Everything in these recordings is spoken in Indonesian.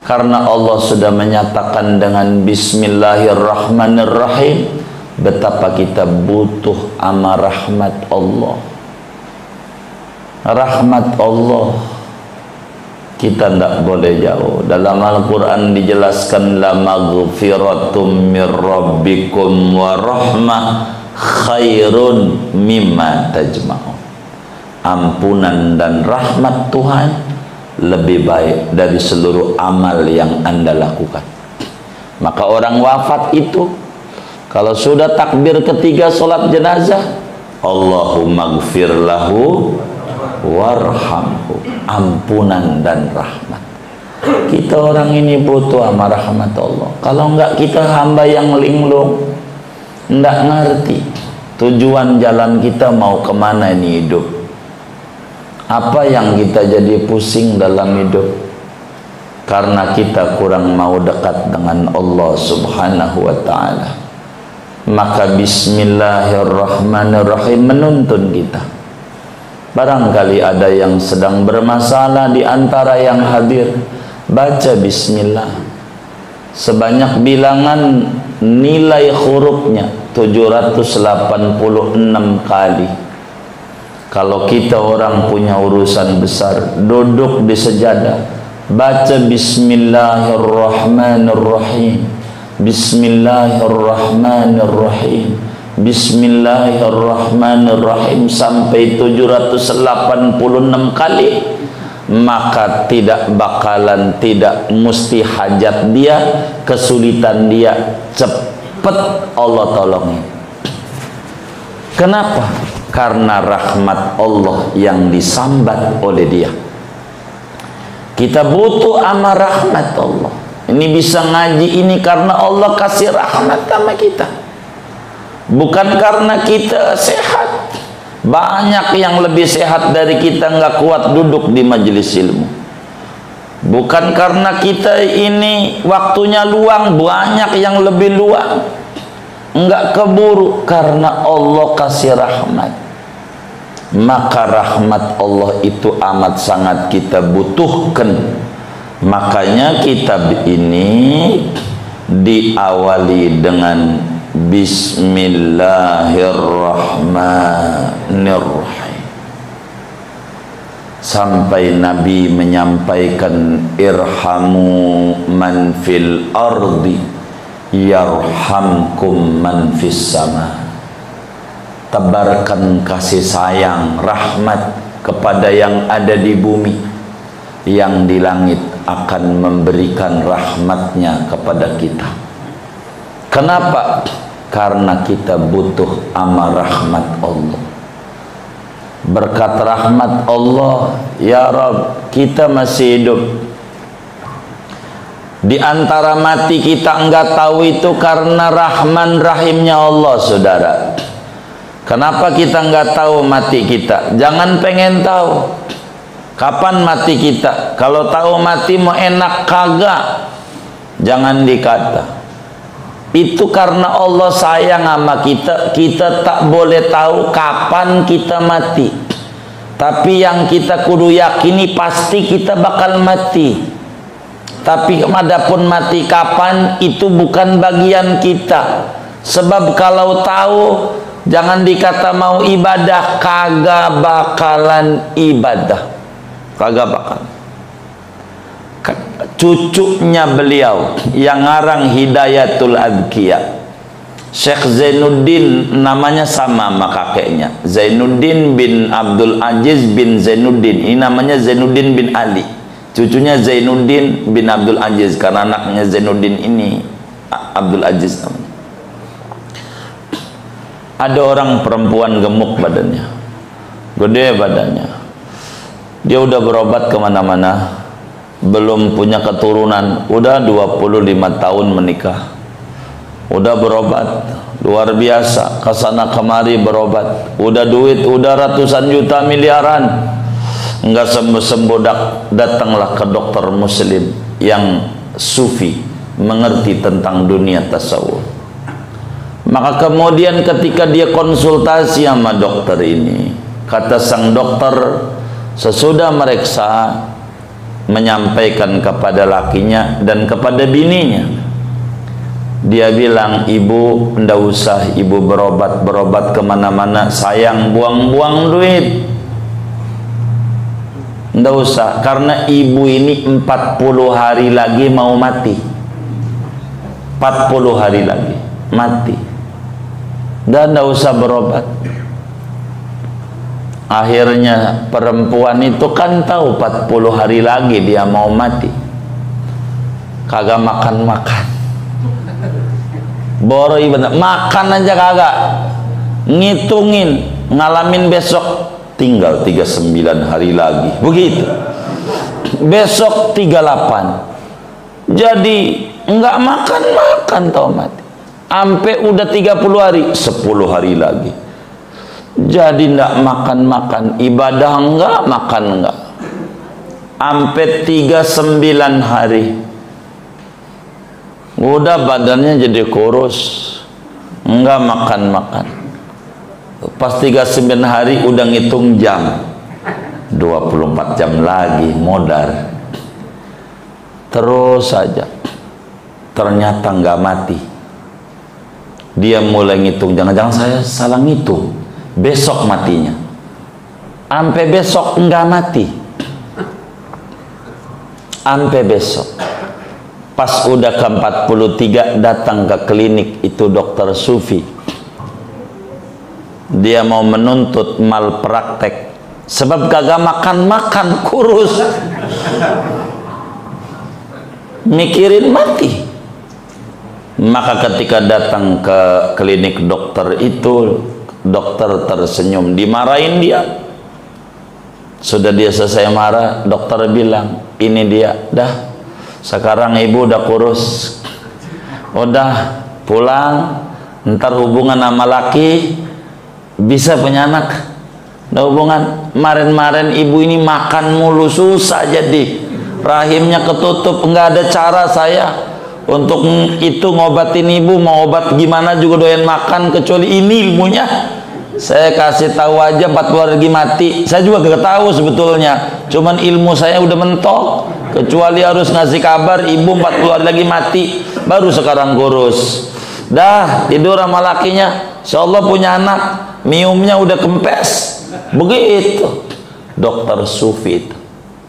Karena Allah sudah menyatakan dengan Bismillahirrahmanirrahim, betapa kita butuh sama rahmat Allah. Rahmat Allah kita tidak boleh jauh. Dalam Al-Quran dijelaskan, la maghfiratum mir rabbikum wa rahmah khairun mimma tajma'un. Ampunan dan rahmat Tuhan lebih baik dari seluruh amal yang Anda lakukan. Maka orang wafat itu kalau sudah takbir ketiga solat jenazah, Allahumma gfir lahu warhamhu, ampunan dan rahmat. Kita orang ini butuh sama rahmat Allah. Kalau enggak, kita hamba yang linglung, enggak ngerti tujuan jalan kita mau kemana ini hidup. Apa yang kita jadi pusing dalam hidup? Karena kita kurang mau dekat dengan Allah subhanahu wa ta'ala. Maka Bismillahirrahmanirrahim menuntun kita. Barangkali ada yang sedang bermasalah di antara yang hadir, baca Bismillah sebanyak bilangan nilai hurufnya 786 kali. Kalau kita orang punya urusan besar, duduk di sejadah, baca Bismillahirrahmanirrahim, Bismillahirrahmanirrahim, Bismillahirrahmanirrahim sampai 786 kali, maka tidak bakalan, tidak mesti hajat dia, kesulitan dia, cepat Allah tolongin. Kenapa? Karena rahmat Allah yang disambat oleh dia. Kita butuh ama rahmat Allah. Ini bisa ngaji ini karena Allah kasih rahmat sama kita, bukan karena kita sehat. Banyak yang lebih sehat dari kita nggak kuat duduk di majelis ilmu. Bukan karena kita ini waktunya luang, banyak yang lebih luang nggak keburu, karena Allah kasih rahmat. Maka rahmat Allah itu amat sangat kita butuhkan. Makanya kitab ini diawali dengan Bismillahirrahmanirrahim, sampai Nabi menyampaikan irhamu man fil ardi yarhamkum man fis sama. Tebarkan kasih sayang, rahmat kepada yang ada di bumi, yang di langit akan memberikan rahmatnya kepada kita. Kenapa? Karena kita butuh ama rahmat Allah. Berkat rahmat Allah, ya Rabb, kita masih hidup. Di antara mati kita enggak tahu itu karena Rahman Rahimnya Allah, saudara. Kenapa kita enggak tahu mati kita? Jangan pengen tahu kapan mati kita. Kalau tahu mati mau enak kagak, jangan dikata. Itu karena Allah sayang sama kita. Kita tak boleh tahu kapan kita mati, tapi yang kita kudu yakini pasti kita bakal mati. Tapi adapun mati kapan itu bukan bagian kita. Sebab kalau tahu, jangan dikata mau ibadah, kagak bakalan ibadah, kagak bakal. Cucunya beliau yang ngarang Hidayatul Adqiya, Syekh Zainuddin, namanya sama sama kakeknya, Zainuddin bin Abdul Aziz bin Zainuddin. Ini namanya Zainuddin bin Ali, cucunya Zainuddin bin Abdul Aziz, karena anaknya Zainuddin ini Abdul Aziz namanya. Ada orang perempuan gemuk badannya, gede badannya, dia udah berobat kemana-mana, belum punya keturunan, udah 25 tahun menikah, udah berobat luar biasa, kesana kemari berobat, udah duit, udah ratusan juta miliaran, enggak sembuh-sembuh. Datanglah ke dokter muslim yang sufi, mengerti tentang dunia tasawuf. Maka kemudian ketika dia konsultasi sama dokter ini, kata sang dokter, sesudah meriksa, menyampaikan kepada lakinya dan kepada bininya. Dia bilang, ibu ndak usah ibu berobat kemana-mana, sayang buang-buang duit, ndak usah, karena ibu ini 40 hari lagi mau mati. 40 hari lagi mati, dan ndak usah berobat. Akhirnya perempuan itu kan tahu 40 hari lagi dia mau mati, kagak makan-makan, boro ibadah, makan aja kagak, ngitungin ngalamin besok tinggal 39 hari lagi, begitu, besok 38, jadi enggak makan-makan tau mati, sampai udah 30 hari, 10 hari lagi, jadi enggak makan-makan, ibadah enggak, makan enggak, sampai 39 hari, udah badannya jadi kurus, enggak makan-makan. Pas 39 hari udah ngitung jam, 24 jam lagi modar, terus saja, ternyata enggak mati. Dia mulai ngitung, jangan-jangan saya salah ngitung, besok matinya. Sampai besok enggak mati, sampai besok. Pas udah ke 43 datang ke klinik itu dokter Sufi. Dia mau menuntut malpraktek sebab kagak makan-makan, kurus, mikirin mati. Maka ketika datang ke klinik dokter itu, dokter tersenyum, dimarahin dia. Sudah dia selesai marah, dokter bilang, ini dia, dah sekarang ibu udah kurus, udah pulang, ntar hubungan sama laki bisa punya anak. Udah hubungan, kemarin-kemarin ibu ini makan mulu, susah jadi rahimnya ketutup, nggak ada cara saya untuk itu ngobatin ibu. Mau obat gimana juga doyan makan, kecuali ini ilmunya. Saya kasih tahu aja 40 lagi mati, saya juga gak tahu sebetulnya, cuman ilmu saya udah mentok, kecuali harus ngasih kabar ibu 40 hari lagi mati, baru sekarang kurus. Dah tidur sama lakinya, insyaallah punya anak, miumnya udah kempes, begitu dokter Sufi itu.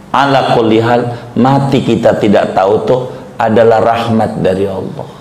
Ala kulli hal, mati kita tidak tahu tuh adalah rahmat dari Allah.